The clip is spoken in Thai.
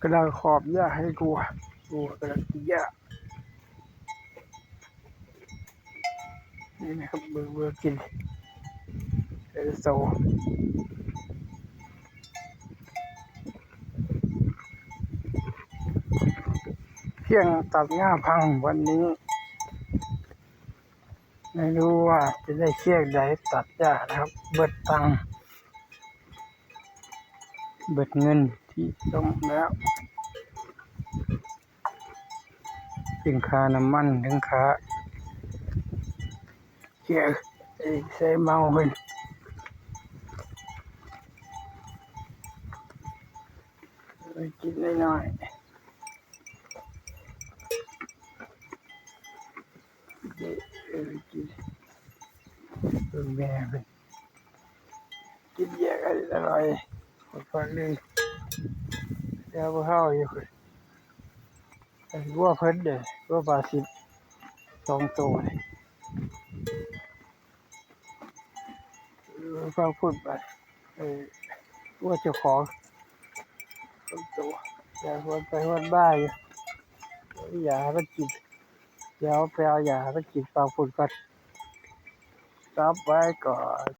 กำลังขอบหญ้าให้กูกำลังกินหญ้านี่นะครับเบอร์กินโซเพียงตัดหญ้าพังวันนี้ไม่รู้ว่าจะได้เชือกใดตัดหญ้านะครับเบิดตังค์เบิดเงินที่ต้มแล้วถึงค่าน้ำมันถึงค่าเชือกใส่เมาเพิ่นไปกินน้อยๆกินแม่เพิ่นกินแยกอร่อยฟังเลยเดี๋ยวพวกเขาอยู่คือวัวเพิ่นเด้วัวบาสิบ2 ตัวฟังพูดไปวัวเจ้าของ2 ตัวอยากวนไปวนบ้าอยู่อย่าให้มันกินเดี๋ยวไปเอาอย่าให้มันกินฟังพูดก่อนรับไว้ก่อน